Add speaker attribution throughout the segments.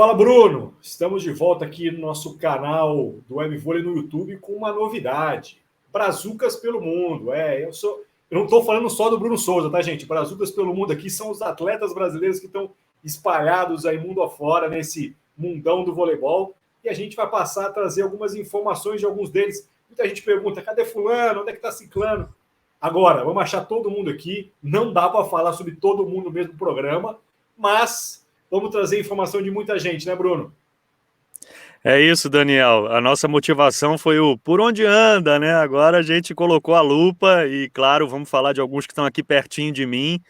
Speaker 1: Fala, Bruno! Estamos de volta aqui no nosso canal do Web Vôlei no YouTube com uma novidade. Brazucas pelo Mundo. Eu não estou falando só do Bruno Souza, tá, gente? Brazucas pelo Mundo aqui são os atletas brasileiros que estão espalhados aí mundo afora nesse mundão do voleibol. E a gente vai passar a trazer algumas informações de alguns deles. Muita gente pergunta, cadê fulano? Onde é que está ciclano? Agora, vamos achar todo mundo aqui. Não dá para falar sobre todo mundo no mesmo programa, mas vamos trazer informação de muita gente, né, Bruno?
Speaker 2: É isso, Daniel. A nossa motivação foi o por onde anda, né? Agora a gente colocou a lupa e, claro, vamos falar de alguns que estão aqui pertinho de mim.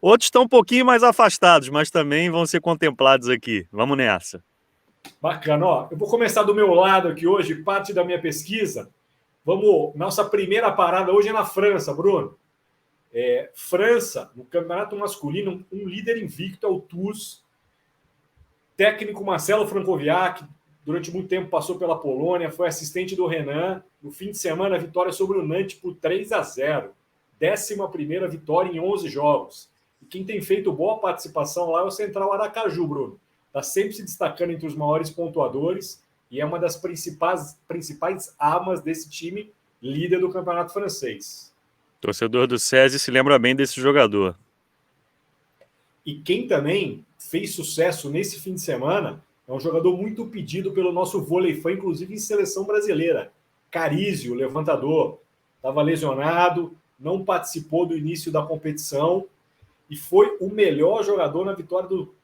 Speaker 2: Outros estão um pouquinho mais afastados, mas também vão ser contemplados aqui. Vamos nessa.
Speaker 1: Bacana. Eu vou começar do meu lado aqui hoje, parte da minha pesquisa. Nossa primeira parada hoje é na França, Bruno. França, no campeonato masculino, um líder invicto é o Tours. Técnico Marcelo Francoviac, durante muito tempo passou pela Polônia, foi assistente do Renan. No fim de semana, vitória sobre o Nantes por 3-0. 11ª vitória em 11 jogos. E quem tem feito boa participação lá é o Central Aracaju, Bruno. Está sempre se destacando entre os maiores pontuadores e é uma das principais armas desse time líder do campeonato francês.
Speaker 2: Torcedor do SESI se lembra bem desse jogador.
Speaker 1: E quem também fez sucesso nesse fim de semana é um jogador muito pedido pelo nosso vôlei fã, inclusive em seleção brasileira. Carizio, levantador. Estava lesionado, não participou do início da competição e foi o melhor jogador na vitória do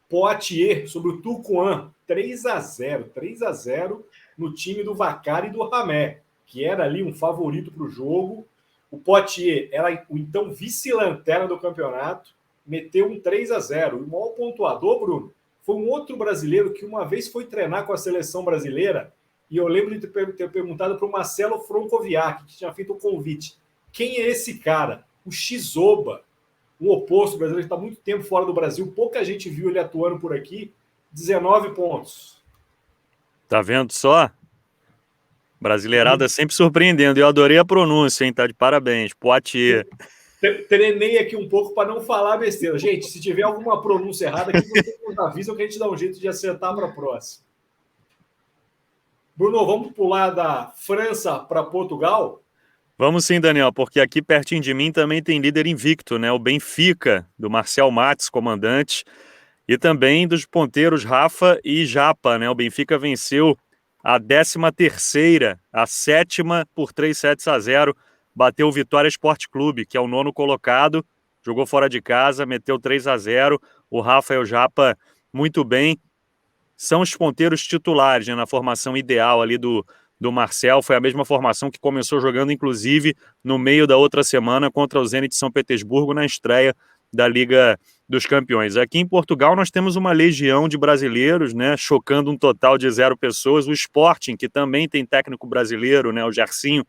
Speaker 1: Poitiers sobre o Tourcoing. 3-0 no time do Vacari e do Ramé, que era ali um favorito para o jogo. O Poitiers era o então vice-lanterna do campeonato, meteu um 3-0. O maior pontuador, Bruno, foi um outro brasileiro que uma vez foi treinar com a seleção brasileira e eu lembro de ter perguntado para o Marcelo Francoviac, que tinha feito o convite. Quem é esse cara? O Shizoba, o oposto brasileiro, que está muito tempo fora do Brasil. Pouca gente viu ele atuando por aqui. 19 pontos.
Speaker 2: Tá vendo só? Brasileirada sempre surpreendendo. Eu adorei a pronúncia, hein? Tá de parabéns. Poitiers.
Speaker 1: Treinei aqui um pouco para não falar besteira. Gente, se tiver alguma pronúncia errada aqui, vocês nos avisam que a gente dá um jeito de acertar para a próxima. Bruno, vamos pular da França para Portugal?
Speaker 2: Vamos sim, Daniel, porque aqui pertinho de mim também tem líder invicto, né? O Benfica, do Marcel Matos, comandante, e também dos ponteiros Rafa e Japa, né? O Benfica venceu a 13ª, a 7ª por 3-0, bateu o Vitória Esporte Clube, que é o 9º colocado, jogou fora de casa, meteu 3-0, o Rafa e o Japa muito bem, são os ponteiros titulares, né? Na formação ideal ali do Marcel, foi a mesma formação que começou jogando, inclusive, no meio da outra semana contra o Zenit de São Petersburgo na estreia da Liga dos Campeões. Aqui em Portugal nós temos uma legião de brasileiros, né, chocando um total de 0 pessoas. O Sporting, que também tem técnico brasileiro, né, o Gersinho,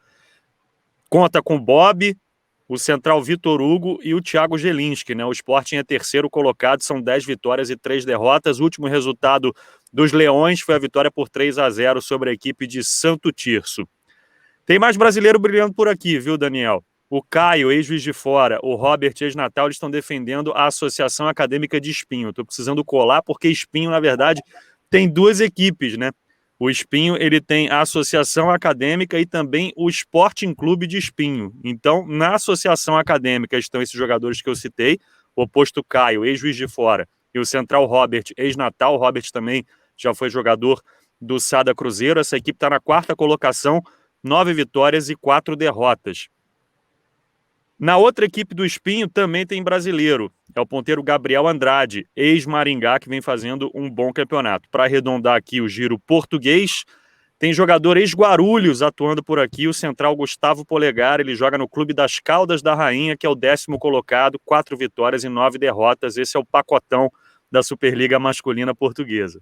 Speaker 2: conta com Bob, o central Vitor Hugo e o Thiago Gelinski, né? O Sporting é 3º colocado, são 10 vitórias e 3 derrotas. O último resultado dos Leões foi a vitória por 3-0 sobre a equipe de Santo Tirso. Tem mais brasileiro brilhando por aqui, viu, Daniel? O Caio, ex-Juiz de Fora, o Robert, ex-Natal, eles estão defendendo a Associação Acadêmica de Espinho. Estou precisando colar, porque Espinho, na verdade, tem 2 equipes, né? O Espinho, ele tem a Associação Acadêmica e também o Sporting Clube de Espinho. Então, na Associação Acadêmica estão esses jogadores que eu citei, o oposto Caio, ex-Juiz de Fora, e o central Robert, ex-Natal. O Robert também já foi jogador do Sada Cruzeiro. Essa equipe está na 4ª colocação, 9 vitórias e 4 derrotas. Na outra equipe do Espinho também tem brasileiro. É o ponteiro Gabriel Andrade, ex-Maringá, que vem fazendo um bom campeonato. Para arredondar aqui o giro português, tem jogador ex-Guarulhos atuando por aqui, o central Gustavo Polegar. Ele joga no Clube das Caldas da Rainha, que é o 10º colocado, 4 vitórias e 9 derrotas. Esse é o pacotão da Superliga Masculina Portuguesa.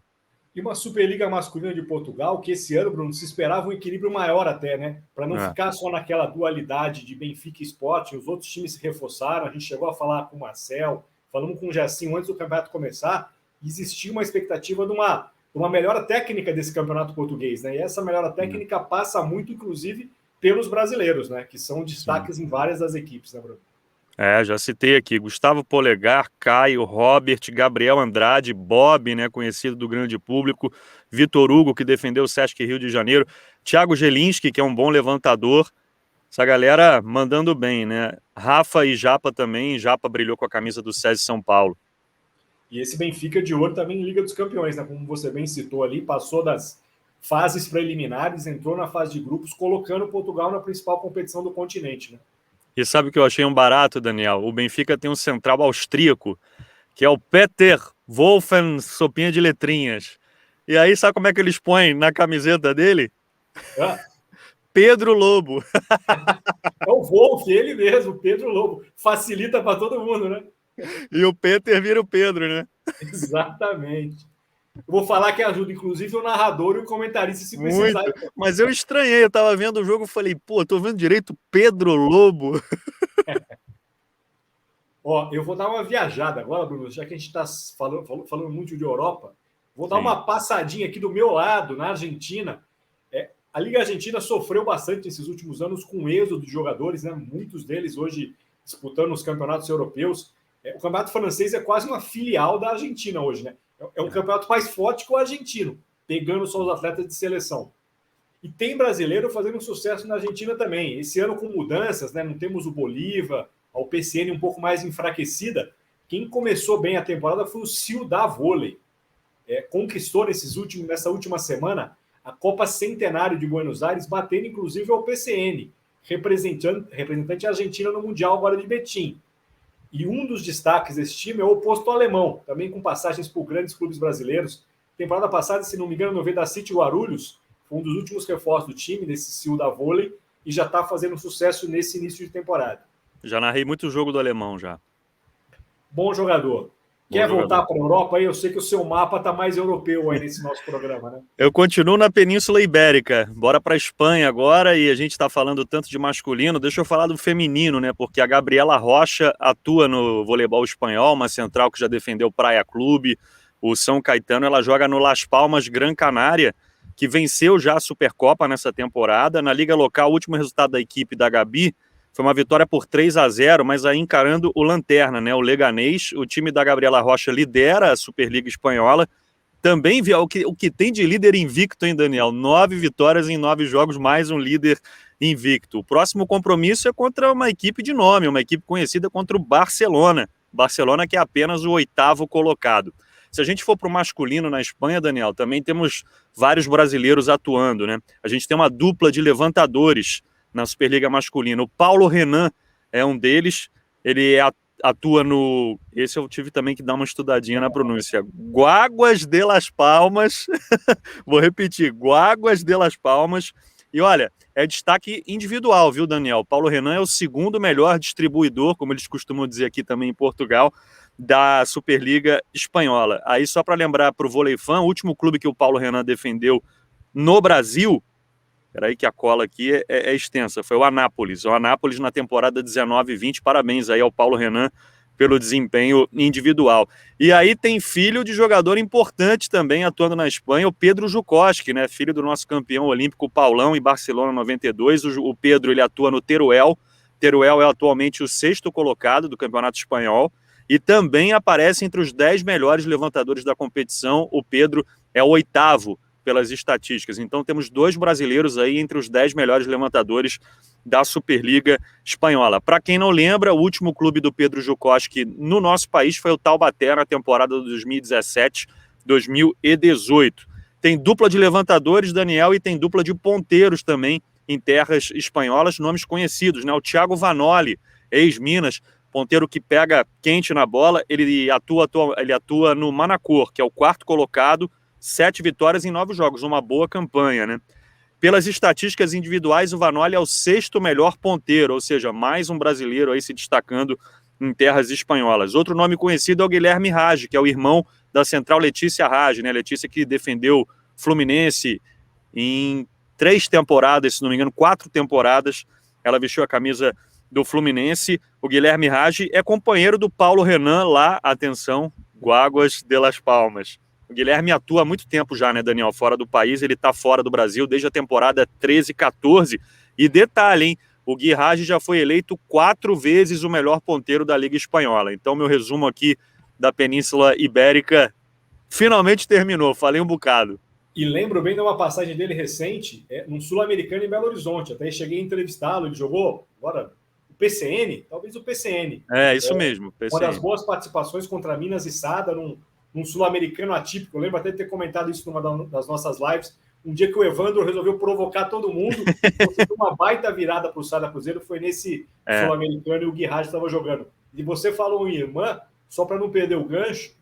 Speaker 1: E uma Superliga Masculina de Portugal, que esse ano, Bruno, se esperava um equilíbrio maior até, né? Para não ficar só naquela dualidade de Benfica e Sporting, os outros times se reforçaram, a gente chegou a falar com o Marcel, falamos com o Gersinho antes do campeonato começar, existia uma expectativa de uma melhora técnica desse campeonato português, né? E essa melhora técnica passa muito, inclusive, pelos brasileiros, né? Que são destaques em várias das equipes, né, Bruno?
Speaker 2: Já citei aqui, Gustavo Polegar, Caio, Robert, Gabriel Andrade, Bob, né, conhecido do grande público, Vitor Hugo, que defendeu o Sesc Rio de Janeiro, Thiago Gelinski, que é um bom levantador, essa galera mandando bem, né? Rafa e Japa também, Japa brilhou com a camisa do SESI São Paulo.
Speaker 1: E esse Benfica de ouro também em Liga dos Campeões, né? Como você bem citou ali, passou das fases preliminares, entrou na fase de grupos, colocando Portugal na principal competição do continente, né?
Speaker 2: E sabe o que eu achei um barato, Daniel? O Benfica tem um central austríaco, que é o Peter Wolfen, sopinha de letrinhas. E aí, sabe como é que eles põem na camiseta dele? Pedro Lobo.
Speaker 1: É o Wolf, ele mesmo, Pedro Lobo. Facilita para todo mundo, né?
Speaker 2: E o Peter vira o Pedro, né?
Speaker 1: Exatamente. Eu vou falar que ajuda, inclusive, o narrador e o comentarista se precisar.
Speaker 2: Muito. Mas eu estranhei, eu tava vendo o jogo e falei, pô, tô vendo direito Pedro Lobo.
Speaker 1: Ó, eu vou dar uma viajada agora, Bruno, já que a gente está falando muito de Europa. Vou dar uma passadinha aqui do meu lado, na Argentina. A Liga Argentina sofreu bastante nesses últimos anos com o êxodo de jogadores, né? Muitos deles hoje disputando os campeonatos europeus. O campeonato francês é quase uma filial da Argentina hoje, né? É um campeonato mais forte que o argentino, pegando só os atletas de seleção. E tem brasileiro fazendo sucesso na Argentina também. Esse ano com mudanças, né? Não temos o Bolívar, a UPCN um pouco mais enfraquecida. Quem começou bem a temporada foi o Ciudad Vôlei. Conquistou nessa última semana a Copa Centenário de Buenos Aires, batendo inclusive ao PCN, representante argentino no Mundial agora de Betim. E um dos destaques desse time é o oposto alemão, também com passagens por grandes clubes brasileiros. Temporada passada, se não me engano, no Vedacity Guarulhos, foi um dos últimos reforços do time, desse Ciudad Vôlei, e já está fazendo sucesso nesse início de temporada.
Speaker 2: Já narrei muito jogo do alemão já.
Speaker 1: Bom jogador. Quer voltar para a Europa? Aí eu sei que o seu mapa está mais europeu aí nesse nosso programa, né?
Speaker 2: Eu continuo na Península Ibérica. Bora para a Espanha agora, e a gente está falando tanto de masculino. Deixa eu falar do feminino, né? Porque a Gabriela Rocha atua no voleibol espanhol, uma central que já defendeu Praia Clube, o São Caetano. Ela joga no Las Palmas Gran Canária, que venceu já a Supercopa nessa temporada. Na liga local, o último resultado da equipe da Gabi foi uma vitória por 3-0, mas aí encarando o Lanterna, né? O Leganés. O time da Gabriela Rocha lidera a Superliga Espanhola. Também o que tem de líder invicto, hein, Daniel? 9 vitórias em 9 jogos, mais um líder invicto. O próximo compromisso é contra uma equipe de nome, uma equipe conhecida contra o Barcelona. Barcelona que é apenas o 8º colocado. Se a gente for para o masculino na Espanha, Daniel, também temos vários brasileiros atuando, né? A gente tem uma dupla de levantadores na Superliga masculina. O Paulo Renan é um deles, ele atua no... Esse eu tive também que dar uma estudadinha na pronúncia. Guaguas de Las Palmas. Vou repetir, Guaguas de Las Palmas. E olha, é destaque individual, viu, Daniel? Paulo Renan é o segundo melhor distribuidor, como eles costumam dizer aqui também em Portugal, da Superliga Espanhola. Aí só para lembrar para o Vôlei Fã, o último clube que o Paulo Renan defendeu no Brasil, peraí que a cola aqui é extensa, foi o Anápolis. O Anápolis na temporada 19-20, parabéns aí ao Paulo Renan pelo desempenho individual. E aí tem filho de jogador importante também atuando na Espanha, o Pedro Jukoski, né, filho do nosso campeão olímpico Paulão em Barcelona 92. O Pedro, ele atua no Teruel. Teruel é atualmente o 6º colocado do Campeonato Espanhol e também aparece entre os 10 melhores levantadores da competição. O Pedro é o 8º pelas estatísticas. Então temos 2 brasileiros aí entre os 10 melhores levantadores da Superliga Espanhola. Para quem não lembra, o último clube do Pedro Jukoski no nosso país foi o Taubaté na temporada de 2017-2018. Tem dupla de levantadores, Daniel, e tem dupla de ponteiros também em terras espanholas, nomes conhecidos, né? O Thiago Vanoli, ex-Minas, ponteiro que pega quente na bola, ele atua no Manacor, que é o 4º colocado, 7 vitórias em 9 jogos, uma boa campanha, né? Pelas estatísticas individuais, o Vanoli é o 6º melhor ponteiro, ou seja, mais um brasileiro aí se destacando em terras espanholas. Outro nome conhecido é o Guilherme Rage, que é o irmão da central Letícia Rage, né? Letícia que defendeu Fluminense em 3 temporadas, se não me engano, 4 temporadas, ela vestiu a camisa do Fluminense. O Guilherme Rage é companheiro do Paulo Renan lá, atenção, Guaguas de Las Palmas. O Guilherme atua há muito tempo já, né, Daniel? Fora do país, ele está fora do Brasil desde a temporada 13-14. E detalhe, hein? o Guiraj já foi eleito 4 vezes o melhor ponteiro da Liga Espanhola. Então, meu resumo aqui da Península Ibérica finalmente terminou, falei um bocado.
Speaker 1: E lembro bem de uma passagem dele recente, num Sul-Americano em Belo Horizonte. Até cheguei a entrevistá-lo, ele jogou agora o PCN, talvez o PCN.
Speaker 2: Isso mesmo, PCN.
Speaker 1: Uma das boas participações contra Minas e Sada, num Sul-Americano atípico. Eu lembro até de ter comentado isso numa das nossas lives. Um dia que o Evandro resolveu provocar todo mundo, conseguiu uma baita virada para o Sada Cruzeiro, foi nesse Sul-Americano e o Guiraj estava jogando. E você falou em irmã, só para não perder o gancho,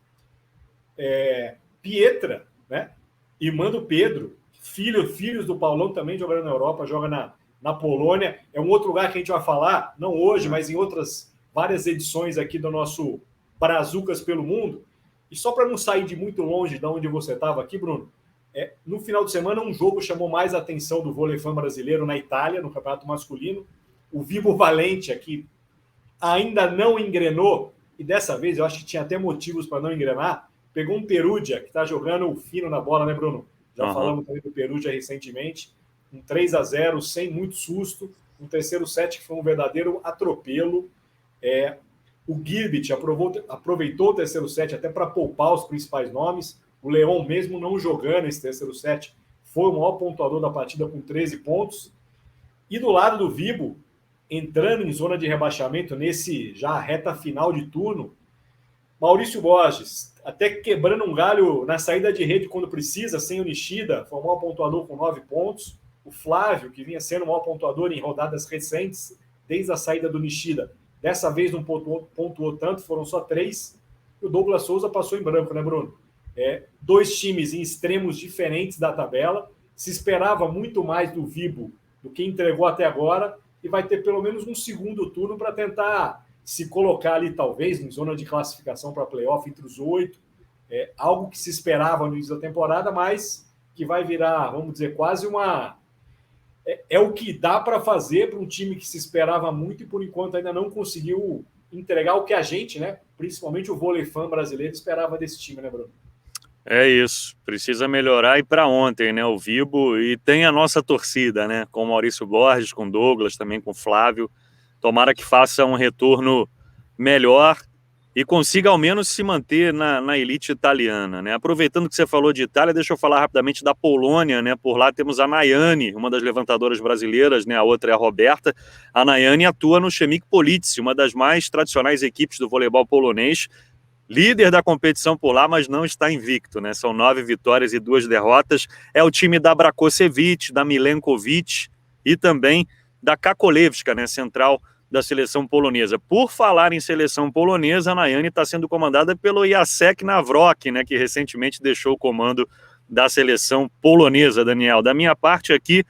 Speaker 1: Pietra, né? Irmã do Pedro, filhos do Paulão também jogando na Europa, joga na Polônia. É um outro lugar que a gente vai falar, não hoje, mas em outras várias edições aqui do nosso Brazucas pelo Mundo. E só para não sair de muito longe de onde você estava aqui, Bruno, no final de semana um jogo chamou mais a atenção do vôleifã brasileiro na Itália, no campeonato masculino. O Vibo Valente aqui ainda não engrenou, e dessa vez eu acho que tinha até motivos para não engrenar. Pegou um Perugia, que está jogando fino na bola, né, Bruno? Já falamos também do Perugia recentemente. Um 3-0, sem muito susto. Um terceiro set que foi um verdadeiro atropelo. O Girbit aproveitou o terceiro set até para poupar os principais nomes. O Leon, mesmo não jogando esse terceiro set, foi o maior pontuador da partida com 13 pontos. E do lado do Vibo, entrando em zona de rebaixamento nesse já reta final de turno, Maurício Borges, até quebrando um galho na saída de rede quando precisa, sem o Nishida, foi o maior pontuador com 9 pontos. O Flávio, que vinha sendo o maior pontuador em rodadas recentes, desde a saída do Nishida, dessa vez não pontuou tanto, foram só 3. E o Douglas Souza passou em branco, né, Bruno? 2 times em extremos diferentes da tabela. Se esperava muito mais do Vibo do que entregou até agora, e vai ter pelo menos um segundo turno para tentar se colocar ali, talvez, em zona de classificação para playoff entre os 8. Algo que se esperava no início da temporada, mas que vai virar, vamos dizer, quase uma... É o que dá para fazer para um time que se esperava muito e, por enquanto, ainda não conseguiu entregar o que a gente, né, principalmente o vôleifã brasileiro, esperava desse time, né, Bruno?
Speaker 2: É isso, precisa melhorar e para ontem, né, o Vibo, e tem a nossa torcida, né, com o Maurício Borges, com o Douglas, também com o Flávio. Tomara que faça um retorno melhor e consiga ao menos se manter na elite italiana, né? Aproveitando que você falou de Itália, deixa eu falar rapidamente da Polônia, né? Por lá temos a Nayane, uma das levantadoras brasileiras, né? A outra é a Roberta. A Nayane atua no Chemik Police, uma das mais tradicionais equipes do voleibol polonês, líder da competição por lá, mas não está invicto, né? São 9 vitórias e 2 derrotas. É o time da Brakosevich, da Milenkovic e também da Kakolewska, né? Central da seleção polonesa. Por falar em seleção polonesa, a Nayane está sendo comandada pelo Jacek Nawrok, né? Que recentemente deixou o comando da seleção polonesa, Daniel. Da minha parte aqui,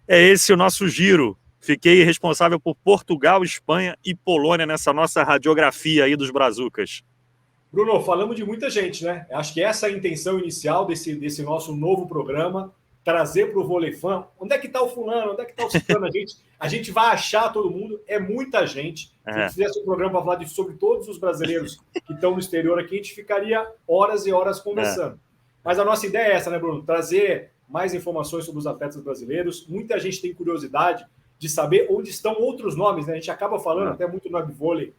Speaker 2: é esse o nosso giro. Fiquei responsável por Portugal, Espanha e Polônia nessa nossa radiografia aí dos Brazucas.
Speaker 1: Bruno, falamos de muita gente, né? Acho que essa é a intenção inicial desse nosso novo programa, trazer para o vôleifã. Onde é que está o fulano? Onde é que está o ciclano? A gente vai achar todo mundo, é muita gente. Se a gente fizesse um programa para falar sobre todos os brasileiros que estão no exterior aqui, a gente ficaria horas e horas conversando. Mas a nossa ideia é essa, né, Bruno? Trazer mais informações sobre os atletas brasileiros. Muita gente tem curiosidade de saber onde estão outros nomes, né? A gente acaba falando até muito no vôlei,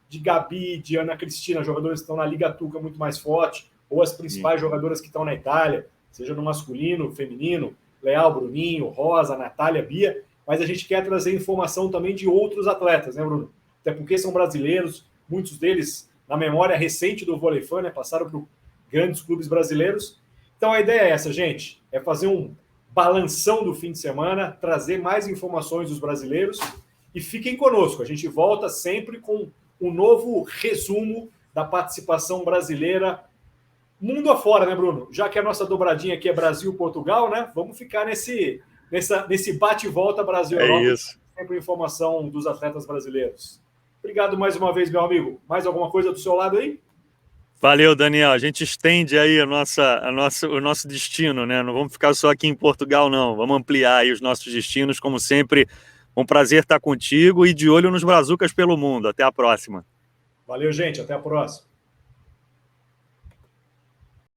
Speaker 1: de Gabi, de Ana Cristina, jogadores que estão na Liga Turca muito mais forte, ou as principais jogadoras que estão na Itália, seja no masculino, feminino, Leal, Bruninho, Rosa, Natália, Bia, mas a gente quer trazer informação também de outros atletas, né, Bruno? Até porque são brasileiros, muitos deles na memória recente do vôleifã, né, passaram por grandes clubes brasileiros. Então a ideia é essa, gente, é fazer um balanção do fim de semana, trazer mais informações dos brasileiros, e fiquem conosco, a gente volta sempre com um novo resumo da participação brasileira mundo afora, né, Bruno? Já que a nossa dobradinha aqui é Brasil-Portugal, né? Vamos ficar nesse bate e volta Brasil-Europa.
Speaker 2: É isso.
Speaker 1: Sempre informação dos atletas brasileiros. Obrigado mais uma vez, meu amigo. Mais alguma coisa do seu lado aí?
Speaker 2: Valeu, Daniel. A gente estende aí o nosso destino, né? Não vamos ficar só aqui em Portugal, não. Vamos ampliar aí os nossos destinos, como sempre. Um prazer estar contigo e de olho nos Brazucas pelo mundo. Até a próxima.
Speaker 1: Valeu, gente. Até a próxima.